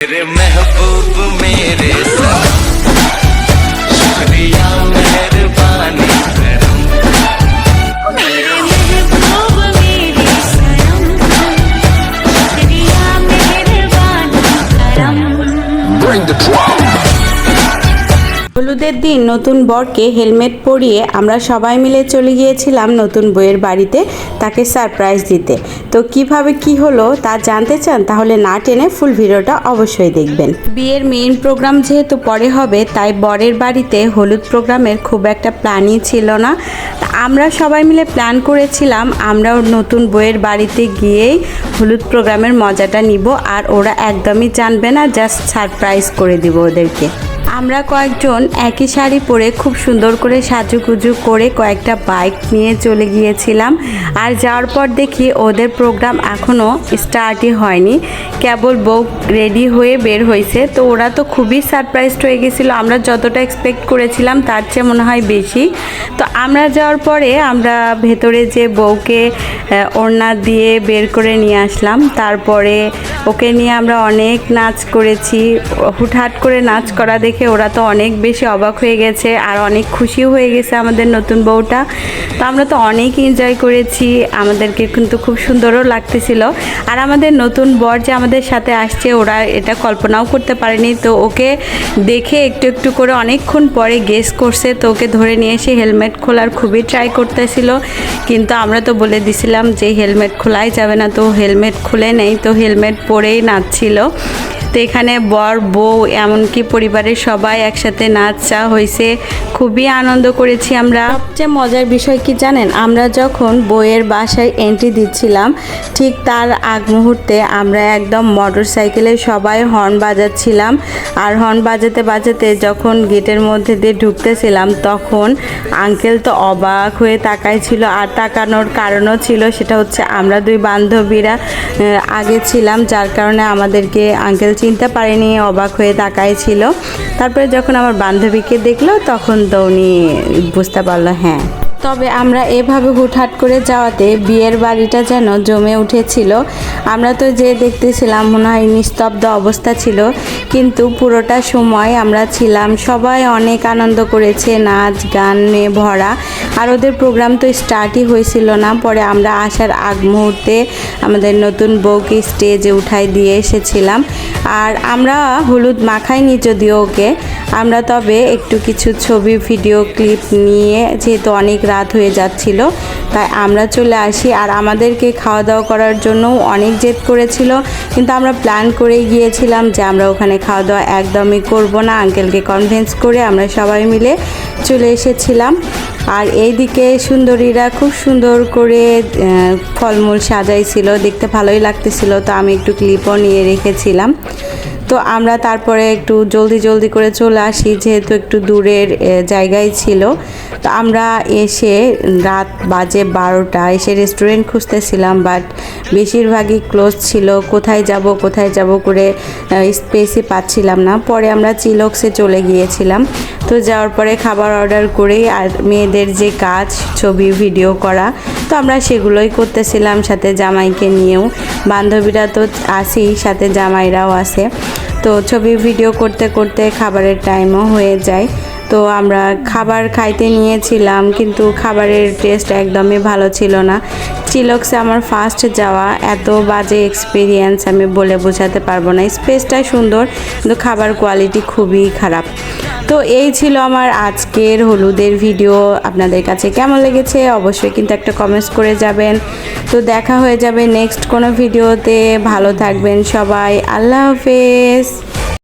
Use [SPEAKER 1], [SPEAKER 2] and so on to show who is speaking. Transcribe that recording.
[SPEAKER 1] मेरे महबूब मेरे सनम शुक्रिया मेहरबानी करम
[SPEAKER 2] मेरे महबूब मेरे सनम शुक्रिया मेहरबानी करम।
[SPEAKER 3] Bring the drum.
[SPEAKER 4] হলুদের দিন নতুন বরকে হেলমেট পরিয়ে আমরা সবাই মিলে চলে গিয়েছিলাম নতুন বউয়ের বাড়িতে তাকে সারপ্রাইজ দিতে। তো কিভাবে কি হলো তা জানতে চান তাহলে না টেনে ফুল ভিডিওটা অবশ্যই দেখবেন। বিয়ের মেইন প্রোগ্রাম যেহেতু পরে হবে তাই বরের বাড়িতে হলুদ প্রোগ্রামের খুব একটা প্ল্যানই ছিল না। আমরা সবাই মিলে প্ল্যান করেছিলাম আমরাও নতুন বউয়ের বাড়িতে গিয়েই হলুদ প্রোগ্রামের মজাটা নিব, আর ওরা একদমই জানবে না, জাস্ট সারপ্রাইজ করে দিব ওদেরকে। আমরা কয়েকজন একই শাড়ি পরে খুব সুন্দর করে সাজুগুজু করে কয়েকটা বাইক নিয়ে চলে গিয়েছিলাম। আর যাওয়ার পর দেখি ওদের প্রোগ্রাম এখনও স্টার্টই হয়নি, কেবল বউ রেডি হয়ে বের হয়েছে। তো ওরা তো খুবই সারপ্রাইজড হয়ে গেছিলো, আমরা যতটা এক্সপেক্ট করেছিলাম তার চেয়ে মনে হয় বেশি। তো আমরা যাওয়ার পরে আমরা ভেতরে যে বউকে ওড়না দিয়ে বের করে নিয়ে আসলাম, তারপরে ওকে নিয়ে আমরা অনেক নাচ করেছি। হুটহাট করে নাচ করা দেখে ওরা তো অনেক বেশি অবাক হয়ে গেছে আর অনেক খুশিও হয়ে গেছে আমাদের নতুন বউটা। তো আমরা তো অনেক এনজয় করেছি, আমাদেরকে কিন্তু খুব সুন্দরও লাগতেছিল। আর আমাদের নতুন বর যে আমাদের সাথে আসছে ওরা এটা কল্পনাও করতে পারেনি। তো ওকে দেখে একটু একটু করে অনেকক্ষণ পরে গেস করছে, তো ওকে ধরে নিয়ে এসে হেলমেট খোলার খুবই ট্রাই করতেছিল, কিন্তু আমরা তো বলে দিছিলাম যে হেলমেট খোলাই যাবে না। তো হেলমেট খুলে নেই, তো হেলমেট পরেই নাচছিল। তো এখানে বর বউ এমনকি পরিবারের সবাই একসাথে নাচা হয়েছে, খুবই আনন্দ করেছি আমরা। সবচেয়ে মজার বিষয় কি জানেন, আমরা যখন বউয়ের বাসায় এন্ট্রি দিচ্ছিলাম ঠিক তার আগ মুহূর্তে আমরা একদম মোটর সাইকেলে সবাই হর্ন বাজাচ্ছিলাম। আর হর্ন বাজাতে বাজাতে যখন গেটের মধ্যে দিয়ে ঢুকতেছিলাম তখন আঙ্কেল তো অবাক হয়ে তাকাইছিল। আর তাকানোর কারণও ছিল, সেটা হচ্ছে আমরা দুই বান্ধবীরা আগে ছিলাম, যার কারণে আমাদেরকে আঙ্কেল চিনতে পারেনি, অবাক হয়ে তাকাইছিল। তারপরে যখন আমার বান্ধবীকে দেখলো তখন তো উনি বুঝতে পারলো হ্যাঁ। তবে আমরা এভাবে হুটহাট করে যাওয়াতে বিয়ের বাড়িটা যেন জমে উঠেছিল। আমরা তো যে দেখতেছিলাম মনে হয় নিস্তব্ধ অবস্থা ছিল, কিন্তু পুরোটা সময় আমরা ছিলাম, সবাই অনেক আনন্দ করেছে, নাচ গানে ভরা। আর ওদের প্রোগ্রাম তো স্টার্টই হয়েছিল না, পরে আমরা আসার আগ মুহূর্তে আমাদের নতুন বউকে স্টেজে উঠাই দিয়ে এসেছিলাম। আর আমরা হলুদ মাখাইনি যদিও ওকে, আমরা তবে একটু কিছু ছবি ভিডিও ক্লিপ নিয়ে, যেহেতু অনেক রাত হয়ে যাচ্ছিল তাই আমরা চলে আসি। আর আমাদেরকে খাওয়া দাওয়া করার জন্য অনেক জেদ করেছিল, কিন্তু আমরা প্ল্যান করে গিয়েছিলাম যে আমরা ওখানে খাওয়া দাওয়া একদমই করব না। আঙ্কেলকে কনভিন্স করে আমরা সবাই মিলে চলে এসেছিলাম। আর এইদিকে সুন্দরীরা খুব সুন্দর করে ফলমূল সাজাইছিল, দেখতে ভালোই লাগতেছিল। তো আমি একটু ক্লিপও নিয়ে রেখেছিলাম। তো আমরা তারপরে একটু জলদি জলদি করে চলে আসি, যেহেতু একটু দূরের জায়গায় ছিল। তো আমরা এসে রাত বাজে 12টা, এসে রেস্টুরেন্ট খুঁজতেছিলাম, বাট বেশিরভাগই ক্লোজ ছিল। কোথায় যাব করে স্পেসই পাচ্ছিলাম না। পরে আমরা চিলক্সে চলে গিয়েছিলাম। তো যাওয়ার পরে খাবার অর্ডার করে, আর মেয়েদের যে কাজ ছবি ভিডিও করা, তো আমরা সেগুলোই করতেছিলাম, সাথে জামাইকে নিয়েও। বান্ধবীরা তো আসেই, সাথে জামাইরাও আসে। তো ছবি ভিডিও করতে করতে খাবারের টাইমও হয়ে যায়। তো আমরা খাবার খাইতে নিয়েছিলাম, কিন্তু খাবারের টেস্ট একদমই ভালো ছিল না। চিলক্সে আমার ফার্স্ট যাওয়া, এত বাজে এক্সপিরিয়েন্স আমি বলে বোঝাতে পারবো না। স্পেসটা সুন্দর কিন্তু খাবার কোয়ালিটি খুবই খারাপ। তো এই ছিল আমার আজকের হলুদের ভিডিও। আপনাদের কাছে কেমন লেগেছে অবশ্যই কিন্তু একটা কমেন্টস করে যাবেন। তো দেখা হয়ে যাবে নেক্সট কোনো ভিডিওতে। ভালো থাকবেন সবাই, আল্লাহ হাফেজ।